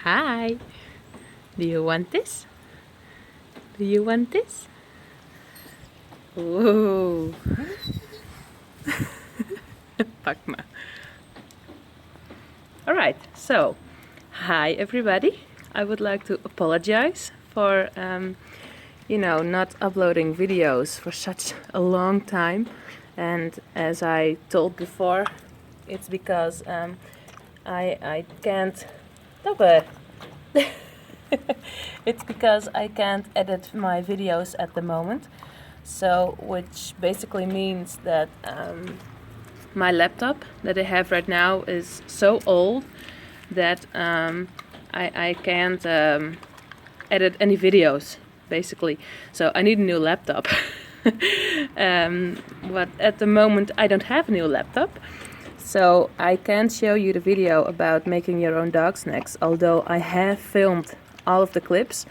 Hi. Do you want this? Do you want this? Whoa. Pak maar. Alright, so hi everybody. I would like to apologize for not uploading videos for such a long time. And as I told before, it's because I can't Dobber. It's because I can't edit my videos at the moment. So, which basically means that my laptop that I have right now is so old that I can't edit any videos, basically. So I need a new laptop. But at the moment I don't have a new laptop. So I can't show you the video about making your own dog snacks, although I have filmed all of the clips.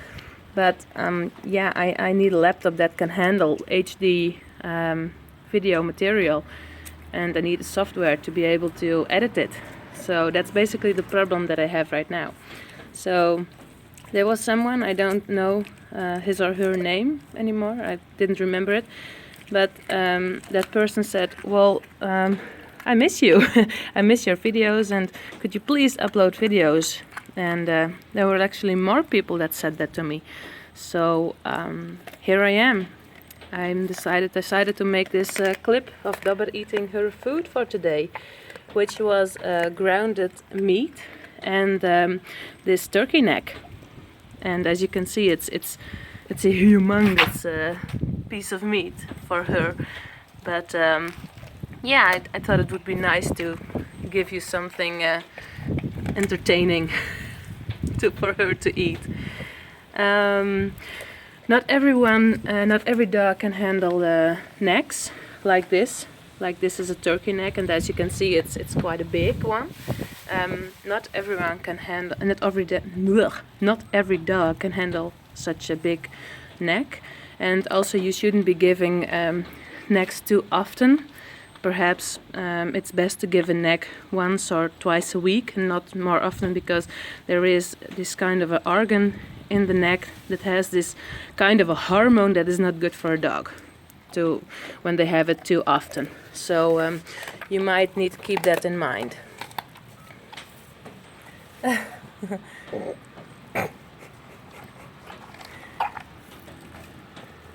But I need a laptop that can handle HD video material, and I need a software to be able to edit it. So that's basically the problem that I have right now. So there was someone, I don't know his or her name anymore, I didn't remember it, but that person said, well, I miss you. I miss your videos, and could you please upload videos? And there were actually more people that said that to me. So here I am. I decided to make this clip of Dobber eating her food for today, which was grounded meat and this turkey neck. And as you can see, it's a humongous piece of meat for her. But I thought it would be nice to give you something entertaining for her to eat. Not every dog can handle necks like this. Like this is a turkey neck, and as you can see, it's quite a big one. Not everyone can handle, not every dog can handle such a big neck. And also, you shouldn't be giving necks too often. Perhaps it's best to give a neck once or twice a week, and not more often, because there is this kind of an organ in the neck that has this kind of a hormone that is not good for a dog when they have it too often. So you might need to keep that in mind.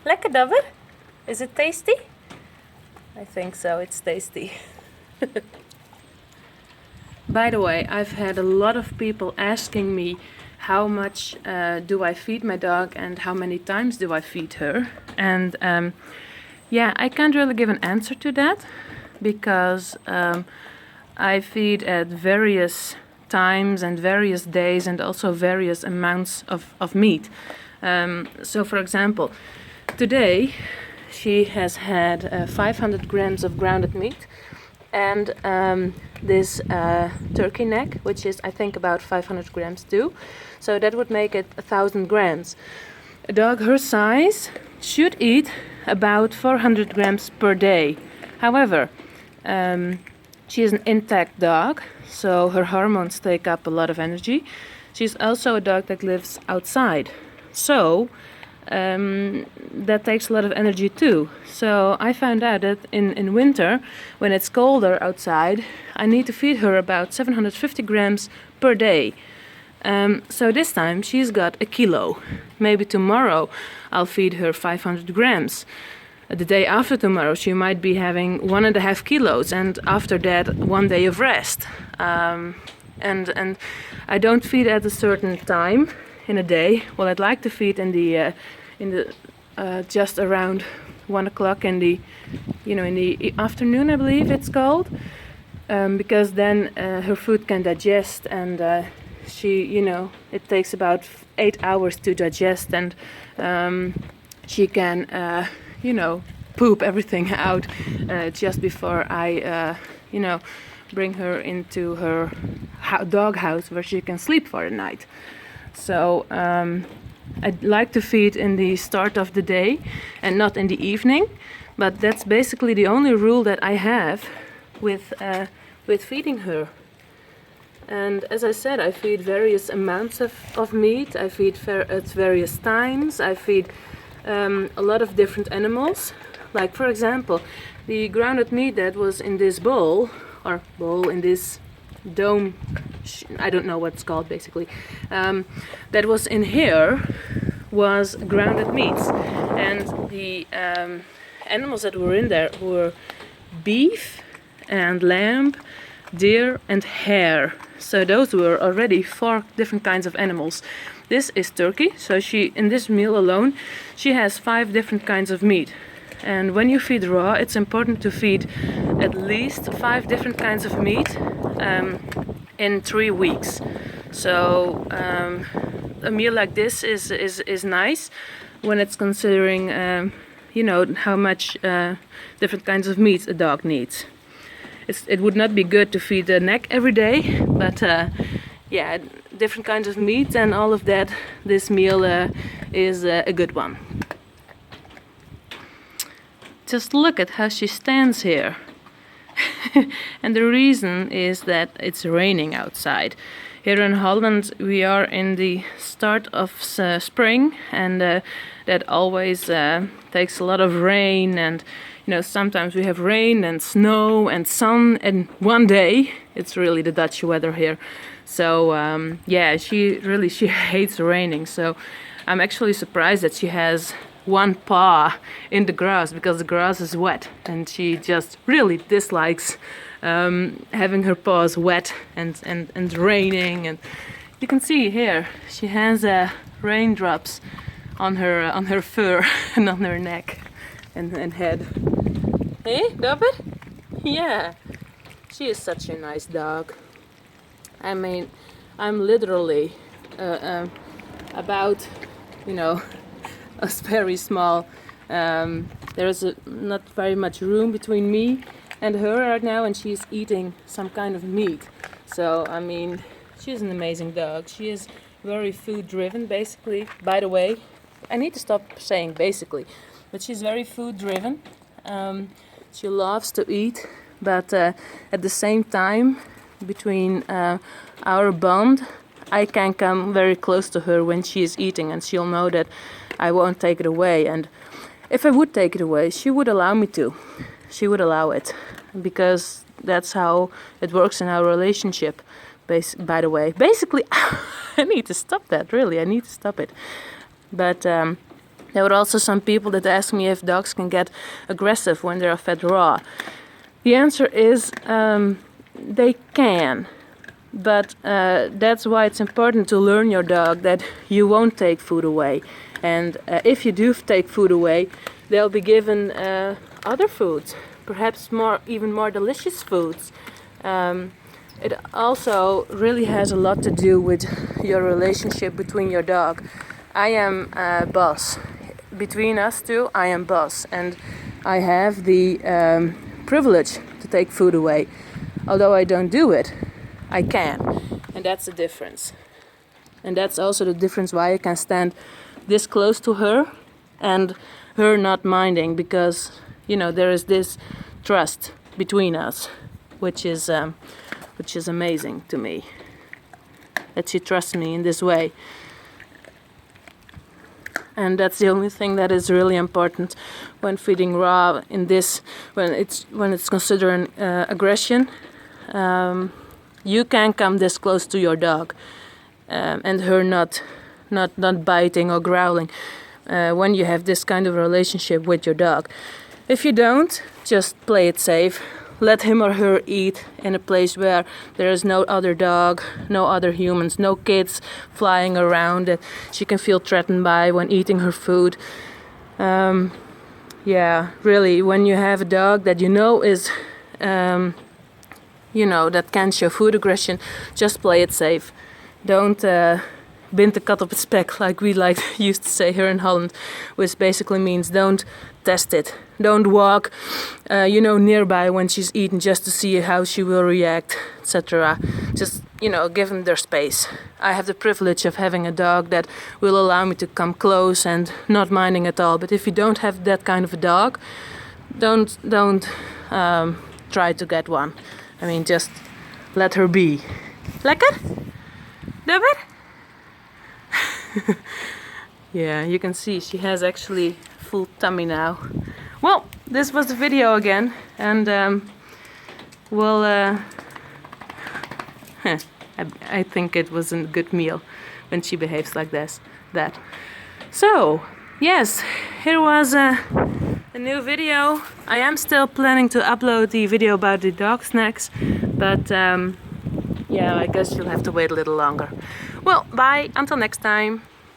Lekker, Dobber? Is it tasty? I think so, it's tasty. By the way, I've had a lot of people asking me how much do I feed my dog and how many times do I feed her. And I can't really give an answer to that, because I feed at various times and various days, and also various amounts of meat. So for example, today she has had 500 grams of grounded meat and this turkey neck, which is I think about 500 grams too. So that would make it 1,000 grams. A dog her size should eat about 400 grams per day. However, she is an intact dog, so her hormones take up a lot of energy. She's also a dog that lives outside, so that takes a lot of energy too. So I found out that in winter, when it's colder outside, I need to feed her about 750 grams per day. So this time she's got 1 kilo. Maybe tomorrow I'll feed her 500 grams. The day after tomorrow she might be having 1.5 kilos, and after that 1 day of rest. And I don't feed at a certain time in a day. Well, I'd like to feed in the just around 1 o'clock in the afternoon, I believe it's called, because then her food can digest, and it takes about 8 hours to digest, and she can poop everything out just before I bring her into her dog house where she can sleep for the night. So I'd like to feed in the start of the day and not in the evening, but that's basically the only rule that I have with feeding her. And as I said, I feed various amounts of meat. I feed at various times. I feed a lot of different animals. Like, for example, the grounded meat that was in this bowl, in this dome, I don't know what it's called basically, that was in here was grounded meats. And the animals that were in there were beef and lamb, deer and hare. So those were already 4 different kinds of animals. This is turkey, so in this meal alone, she has 5 different kinds of meat. And when you feed raw, it's important to feed at least 5 different kinds of meat in 3 weeks. So a meal like this is nice when it's considering, how much different kinds of meat a dog needs. It would not be good to feed the neck every day, but different kinds of meat and all of that, this meal is a good one. Just look at how she stands here. And the reason is that it's raining outside. Here in Holland we are in the start of spring, and that always takes a lot of rain, and sometimes we have rain and snow and sun in one day. It's really the Dutch weather here. So she hates raining. So I'm actually surprised that she has one paw in the grass, because the grass is wet, and she just really dislikes having her paws wet and raining. And you can see here she has raindrops on her fur and on her neck and head. Hey, Dobber? Yeah, she is such a nice dog. I mean, I'm literally about, a very small. There's not very much room between me and her right now, and she's eating some kind of meat. So, I mean, she's an amazing dog. She is very food driven, basically. By the way, I need to stop saying basically, but she's very food driven. She loves to eat, but at the same time, between our bond, I can come very close to her when she is eating, and she'll know that I won't take it away. And if I would take it away, she would allow me to. She would allow it, because that's how it works in our relationship. By the way, basically, I need to stop that. Really, I need to stop it. But there were also some people that asked me if dogs can get aggressive when they're fed raw. The answer is they can. But that's why it's important to learn your dog that you won't take food away. And if you do take food away, they'll be given other foods, perhaps even more delicious foods. It also really has a lot to do with your relationship between your dog. I am boss. Between us two, I am boss. And I have the privilege to take food away. Although I don't do it, I can. And that's the difference. And that's also the difference why I can stand this close to her and her not minding, because there is this trust between us, which is amazing to me, that she trusts me in this way. And that's the only thing that is really important when feeding raw in this, when it's considered aggression. You can come this close to your dog and her not biting or growling when you have this kind of relationship with your dog. If you don't, just play it safe. Let him or her eat in a place where there is no other dog, no other humans, no kids flying around that she can feel threatened by when eating her food. Really, when you have a dog that is that can show food aggression, just play it safe. Don't bind de kat op het spek, like we used to say here in Holland, which basically means don't test it. Don't walk, nearby when she's eating just to see how she will react, etc. Just, give them their space. I have the privilege of having a dog that will allow me to come close and not minding at all. But if you don't have that kind of a dog, don't try to get one. I mean, just let her be. Lekker? Dobber? Yeah, you can see she has actually full tummy now. Well, this was the video again, and we'll I think it was a good meal when she behaves like this. So yes, here was a new video. I am still planning to upload the video about the dog snacks, but yeah, I guess you'll have to wait a little longer. Well, bye, until next time.